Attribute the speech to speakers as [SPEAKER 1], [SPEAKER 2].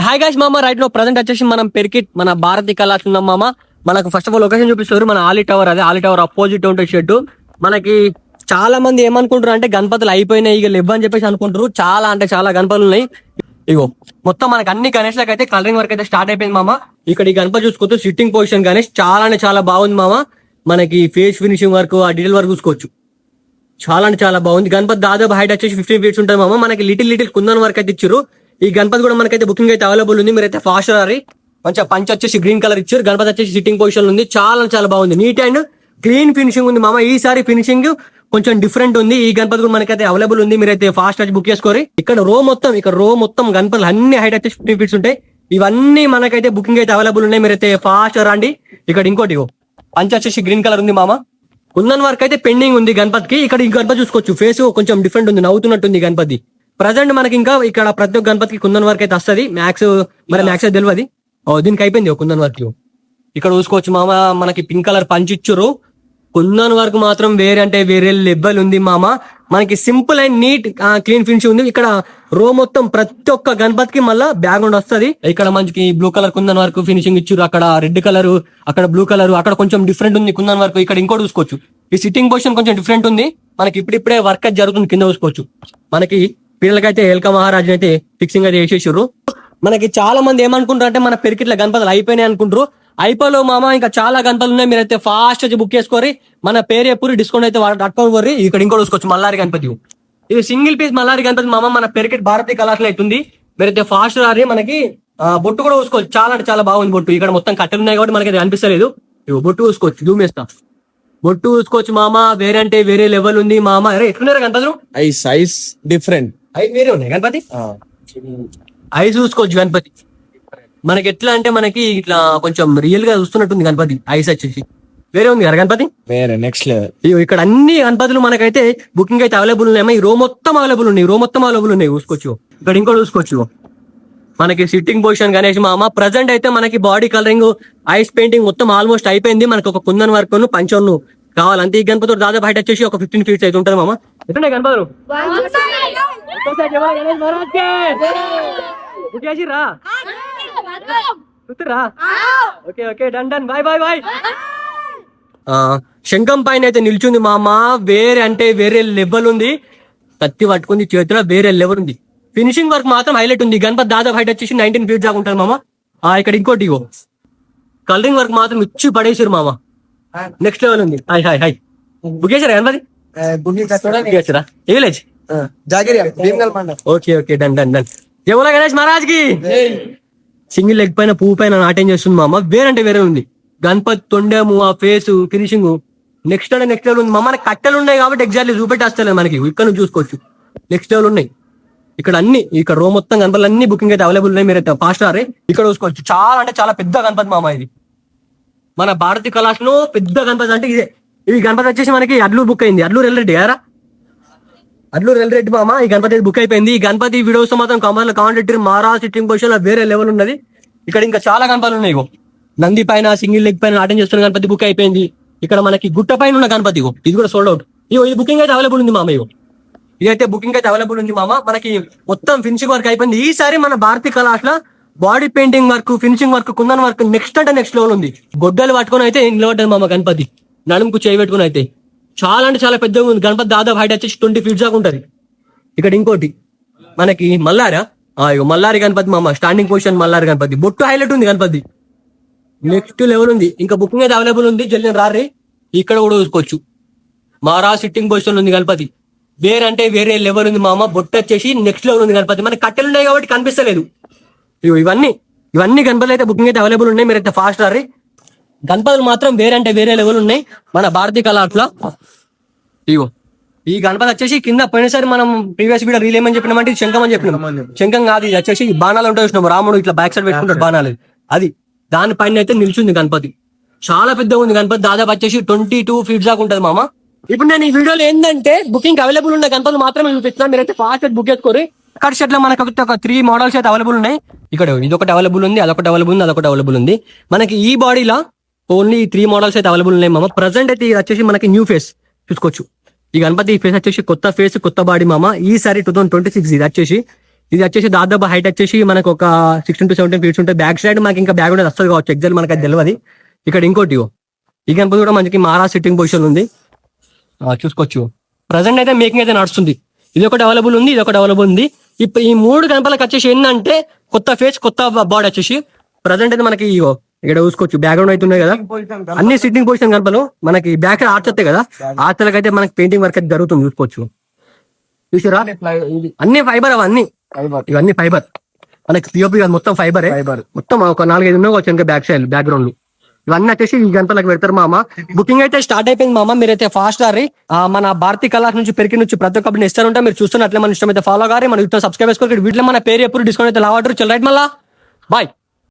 [SPEAKER 1] Hi guys మామ, right no present వచ్చేసి మనం పెరికిట్ మన భారతి కళాశాల ఉన్నాం మామ. మనకు ఫస్ట్ ఆఫ్ ఆల్ లొకేషన్ చూపిస్తారు మన ఆలీ టవర్. అదే ఆలీ టవర్ అపోజిట్ ఉంటే షెడ్. మనకి చాలా మంది ఏమనుకుంటారు అంటే గణపతులు అయిపోయినాయి ఇక లేవు అని చెప్పేసి అనుకుంటారు. చాలా అంటే చాలా గణపతులు ఉన్నాయి. ఇగో మొత్తం మనకి అన్ని గణేష్లకు అయితే కలరింగ్ వర్క్ అయితే స్టార్ట్ అయిపోయింది మామ. ఇక్కడ ఈ గణపతి చూసుకోవచ్చు, సిట్టింగ్ పొజిషన్ గణేష్ చాలా అంటే చాలా బాగుంది మామ. మనకి ఫేస్ ఫినిషింగ్ వర్క్, ఆ డీటెయిల్ వర్క్ చూసుకోవచ్చు, చాలా అంటే చాలా బాగుంది. గణపతి దాదాపు హైట్ వచ్చేసి 15 feet ఉంటుంది మామ. మనకి లిటిల్ కుందన్ వర్క్ అయితే ఇచ్చారు. ఈ గణపతి కూడా మనకైతే బుకింగ్ అయితే అవైలబుల్ ఉంది. మీరైతే ఫాస్ట్ రారి. మంచిగా పంచ్ వచ్చేసి గ్రీన్ కలర్ ఇచ్చారు. గణపతి వచ్చేసి సిట్టింగ్ పొజిషన్ ఉంది. చాలా చాలా బాగుంది, నీట్ అండ్ క్లీన్ ఫినిషింగ్ ఉంది మామ. ఈసారి ఫినిషింగ్ కొంచెం డిఫరెంట్ ఉంది. ఈ గణపతి కూడా మనకైతే అవైలబుల్ ఉంది. మీరైతే ఫాస్ట్ వచ్చి బుక్ చేసుకోరి. ఇక్కడ రో మొత్తం గణపతులు అన్ని హైట్ వచ్చేసి 15 feet ఉంటాయి. ఇవన్నీ మనకైతే బుకింగ్ అయితే అవైలబుల్ ఉన్నాయి. మీరైతే ఫాస్ట్ రండి. ఇక్కడ ఇంకోటి పంచ్ వచ్చేసి గ్రీన్ కలర్ ఉంది మామ. కుందన్ వర్క్ అయితే పెండింగ్ ఉంది గణపతికి. ఇక్కడ ఈ గణపతి చూసుకోవచ్చు, ఫేస్ కొంచెం డిఫరెంట్ ఉంది, నవ్వుతున్నట్టుంది గణపతి. ప్రజెంట్ మనకి ఇంకా ఇక్కడ ప్రతి ఒక్క గణపతికి కుందన్ వర్క్ అయితే వస్తుంది. మ్యాక్స్ తెలియదు. దీనికి అయిపోయింది కుందన్ వర్క్. ఇక్కడ చూసుకోవచ్చు మామ, మనకి పింక్ కలర్ పంచ్ ఇచ్చారు. కుందన్ వర్క్ మాత్రం వేరే అంటే వేరే లెవెల్ ఉంది మామ. మనకి simple and neat clean finish ఉంది. ఇక్కడ రో మొత్తం ప్రతి ఒక్క గణపతికి మళ్ళా బ్యాక్గ్రౌండ్ వస్తుంది. ఇక్కడ మనకి blue colour kundan work finishing ఇచ్చారు. అక్కడ రెడ్ కలర్, అక్కడ బ్లూ కలర్, అక్కడ కొంచెం డిఫరెంట్ ఉంది కుందన్ వర్క్. ఇక్కడ ఇంకోటి చూసుకోవచ్చు, ఈ సిట్టింగ్ పొజిషన్ కొంచెం డిఫరెంట్ ఉంది. మనకి ఇప్పుడిప్పుడే వర్క్ అయితే జరుగుతుంది. కింద చూసుకోవచ్చు, మనకి పిల్లలకైతే ఎల్క మహారాజు అయితే ఫిక్సింగ్ అయితే చేసేసారు. మనకి చాలా మంది ఏమనుకుంటారు అంటే మన పెరికిట్ల గణపతులు అయిపోయినాయి అనుకుంటారు. అయిపోలో మామ, ఇంకా చాలా గణపతులు ఉన్నాయి. మీరైతే ఫాస్ట్ వచ్చి బుక్ చేసుకోరి. మన పేరు ఎప్పుడు డిస్కౌంట్ అయితే అట్టుకోరి. ఇక్కడ ఇంకోటి చూసుకోవచ్చు, మల్లారి గణపతి. ఇది సింగిల్ పీస్ మల్లారి గణపతి మామ. మన పెరికిట్ భారతీయ కళాశాల అవుతుంది. మీరైతే ఫాస్ట్ రారి. మనకి బొట్టు కూడా చూసుకోవచ్చు, చాలా అంటే చాలా బాగుంది బొట్టు. ఇక్కడ మొత్తం కట్టెలు ఉన్నాయి కాబట్టి మనకి అనిపిస్తలేదు. బొట్టు చూసుకోవచ్చు, జూమ్ చేస్తా. బొట్టు చూసుకోవచ్చు మామ, వేరే అంటే వేరే లెవెల్ ఉంది మామ. అరే ఎట్లున్నారు గణపతులు?
[SPEAKER 2] ఐ సైజ్ డిఫరెంట్,
[SPEAKER 1] ఐదు వేరే ఉన్నాయి గణపతి. ఐస్ చూసుకోవచ్చు గణపతి. మనకి ఎట్లా అంటే మనకి ఇట్లా కొంచెం రియల్ గా చూస్తున్నట్టుంది గణపతి. ఐస్ వచ్చేసి వేరే ఉంది కదా గణపతి,
[SPEAKER 2] వేరే నెక్స్ట్ లెవెల్.
[SPEAKER 1] ఇక్కడ అన్ని గణపతులు మనకైతే బుకింగ్ అయితే అవైలబుల్ ఉన్నాయి. ఈ రో మొత్తం అవైలబుల్ ఉన్నాయి. చూసుకోవచ్చు. ఇక్కడ ఇంకోటి చూసుకోవచ్చు, మనకి సిట్టింగ్ పొజిషన్ గణేష్ మామ. ప్రజెంట్ అయితే మనకి బాడీ కలరింగ్, ఐస్ పెయింటింగ్ మొత్తం ఆల్మోస్ట్ అయిపోయింది. మనకి ఒక కుందన్ వర్క్ పంచోన్ను కావాలంటే ఈ గణపతులు దాదాపు హైట్ వచ్చేసి ఒక 15 feet అయితే ఉంటుంది మామ. ఎట్లున్నాయి గణపతులు? బాయ్. శంఖం పైన అయితే నిల్చుంది మామ. వేరే అంటే వేరే లెవెల్ ఉంది. కత్తి పట్టుకుంది చేతిలో, వేరే లెవెల్ ఉంది. ఫినిషింగ్ వర్క్ మాత్రం హైలైట్ ఉంది. గణపతి దాదాపు హైట్ వచ్చేసి 19 feet దాకా ఉంటుంది మామ. ఇక్కడ ఇంకోటి కలరింగ్ వర్క్ మాత్రం ఇచ్చి పడేసారు మామ. నెక్స్ట్ లెవెల్ ఉంది. హాయ్ బుక్ చేశారా గణపతి? ఏ విలేజ్? Okay done. జై బోలో గణేష్ మహారాజ్ కి. సింగిల్ లెగ్ పైన పువ్వు పైన నాట్యం చేస్తుంది మామ. వేరంటే వేరే ఉంది. గణపతి తొండేము, ఆ ఫేస్ ఫినిషింగ్ నెక్స్ట్ లెవెల్ ఉంది మామ. మనకి కట్టెలు ఉన్నాయి కాబట్టి ఎగ్జాక్ట్లీ చూపెట్టేస్తలేదు మనకి. ఇక్కడ నుంచి చూసుకోవచ్చు, నెక్స్ట్ లెవెల్ ఉన్నాయి. ఇక్కడ రో మొత్తం గణపతులు అన్ని బుకింగ్ అయితే అవైలబుల్ ఉన్నాయి. మీరైతే ఫాస్ట్ రారే. ఇక్కడ చూసుకోవచ్చు, చాలా అంటే చాలా పెద్ద గణపతి మామ. ఇది మన భారతీయ కళాశాలలో పెద్ద గణపతి అంటే ఇదే. ఈ గణపతి వచ్చేసి మనకి అడ్లూరు బుక్ అయింది. అడ్లూరు ఎల్రెడ్డి గారా? అడ్లూరు ఎల్రెడ్డి మామ. ఈ గణపతి బుక్ అయిపోయింది. ఈ గణపతి వీడియోస్ మాత్రం కామెంట్ మారా సిట్టింగ్ పొజిషన్ వేరే లెవెల్ ఉన్నది. ఇక్కడ ఇంకా చాలా గణపతులు ఉన్నాయి. నంది పైన సింగిల్ లెగ్ పైన నాట్యం చేస్తున్న గణపతి బుక్ అయిపోయింది. ఇక్కడ మనకి గుట్ట పైన ఉన్న గణపతి ఇది కూడా సోల్డ్ అవుట్. ఇది బుకింగ్ అయితే అవైలబుల్ ఉంది మామ. ఇదైతే బుకింగ్ అయితే అవైలబుల్ ఉంది మామ. మనకి మొత్తం ఫినిషింగ్ వర్క్ అయిపోయింది. ఈసారి మన భారతీయ కళాశాల body painting work, finishing work, kundan work next level ఉంది. గొడ్డలు పట్టుకుని అయితే నిలబడ్డది మామ గణపతి. నడుముకు చేయి పెట్టుకుని అయితే చాలా అంటే చాలా పెద్దగా ఉంది. గణపతి దాదాపు హైట్ వచ్చేసి 20 feet దాకా ఉంటది. ఇక్కడ ఇంకోటి మనకి మల్లారి గణపతి మామ. Standing position Mallari Ganapati. బొట్టు హైలైట్ ఉంది గణపతి, నెక్స్ట్ లెవెల్ ఉంది. ఇంకా బుకింగ్ అయితే అవైలబుల్ ఉంది. జల్దీ రారి. ఇక్కడ కూడా చూసుకోవచ్చు, మారా సిట్టింగ్ పొజిషన్ ఉంది గణపతి. వేరే అంటే వేరే లెవెల్ ఉంది మామ. బొట్టు వచ్చేసి నెక్స్ట్ లెవెల్ ఉంది గణపతి. మనకి కట్టెలు ఉన్నాయి కాబట్టి కనిపిస్తలేదు. ఇవన్నీ గణపతులు అయితే బుకింగ్ అయితే అవైలబుల్ ఉన్నాయి. మీరైతే ఫాస్ట్ రారి. గణపతులు మాత్రం వేరే అంటే వేరే లెవెల్ ఉన్నాయి మన భారతీయ కళాశాల. ఈ గణపతి వచ్చేసి కింద పోయినసారి మనం ప్రీవియస్ వీడియో రీల్ ఏమని చెప్పినామంటే శంఖం అని చెప్పినాం. శంఖం కాదు, ఇది వచ్చేసి బాణాలు ఉంటాయి చూసినాం. రాముడు ఇట్లా బ్యాక్ సైడ్ పెట్టుకుంటాడు బాణాలు. అది దానిపైన అయితే నిల్చుంది గణపతి. చాలా పెద్దగా ఉంది గణపతి. దాదాపు వచ్చేసి 22 feet దాకా ఉంటుంది మామ. ఇప్పుడు నేను ఈ వీడియోలో ఏంటంటే బుకింగ్ అవైలబుల్ ఉన్న గణపతులు మాత్రమే చూపిస్తున్నాను. మీరైతే ఫాస్ట్ బుక్ చేసుకోరు. కట్ షర్ట్ లో మనకు ఒక 3 మోడల్స్ అయితే అవైలబుల్ ఉన్నాయి. ఇక్కడ ఇదొకటి అవైలబుల్ ఉంది, అదొకటి అవైలబుల్ ఉంది. మనకి ఈ బాడీలో ఓన్లీ 3 మోడల్స్ అయితే అవైలబుల్ ఉన్నాయి మామ. ప్రజెంట్ అయితే ఇది వచ్చేసి మనకి న్యూ ఫేస్ చూసుకోవచ్చు. ఈ గణపతి ఫేస్ వచ్చేసి కొత్త ఫేస్, కొత్త బాడీ మామ. ఈసారి 2026 ఇది వచ్చేసి ఇది వచ్చేసి దాదాపు హైట్ వచ్చేసి మనకు ఒక 16 to 17 ఫీట్స్ ఉంటుంది. బ్యాక్ సైడ్ మనకి ఇంకా బ్యాక్ వస్తుంది కావచ్చు, ఎగ్జాక్ట్ మనకి అది తెలియదు. ఇక్కడ ఇంకోటి ఈ గణపతి కూడా మనకి మహారాజ్ సిట్టింగ్ పొజిషన్ ఉంది, చూసుకోవచ్చు. ప్రజెంట్ అయితే మేకింగ్ అయితే నడుస్తుంది. ఇది ఒకటి అవైలబుల్ ఉంది, ఇది ఒకటి అవైలబుల్ ఉంది. ఇప్పుడు ఈ 3 గణపలకు వచ్చేసి ఏంటంటే కొత్త ఫేస్ కొత్త బాడీ వచ్చేసి ప్రజెంట్ అయితే మనకి ఇక్కడ చూసుకోవచ్చు బ్యాక్గ్రౌండ్ అయితే ఉన్నాయి కదా, అన్ని సిట్టింగ్ పొజిషన్ గణపలు. మనకి బ్యాక్ సైడ్ ఆర్చ్ వస్తాయి కదా, ఆర్చలకు అయితే మనకి పెయింటింగ్ వర్క్ అయితే జరుగుతుంది, చూసుకోవచ్చు. చూసారా అన్ని ఫైబర్, ఇవన్నీ ఫైబర్, మనకి పిఓపి మొత్తం ఫైబర్. మొత్తం ఒక 4-5 ఉన్నాయి వచ్చి ఇంకా బ్యాక్ సైడ్ బ్యాక్గ్రౌండ్ ఇవన్నీ వచ్చేసి ఈ గంటలకు పెడతారు మామ. బుకింగ్ అయితే స్టార్ట్ అయిపోయింది మామ, మీరైతే ఫాస్ట్ గారి మన భారతీ కళాస్ నుంచి పెరికి నుంచి ప్రతి ఒక్కరిని ఇస్తారు ఉంటా. మీరు చూస్తున్నట్లే మన ఇష్టం అయితే ఫాలో గారి మన యూట్యూబ్ సబ్స్క్రైబ్ చేసుకోండి. వీటిలో మన పేరు ఎప్పుడు డిస్కౌంట్ అయితే లావాడరు. చల్ రైట్ మళ్ళా బాయ్.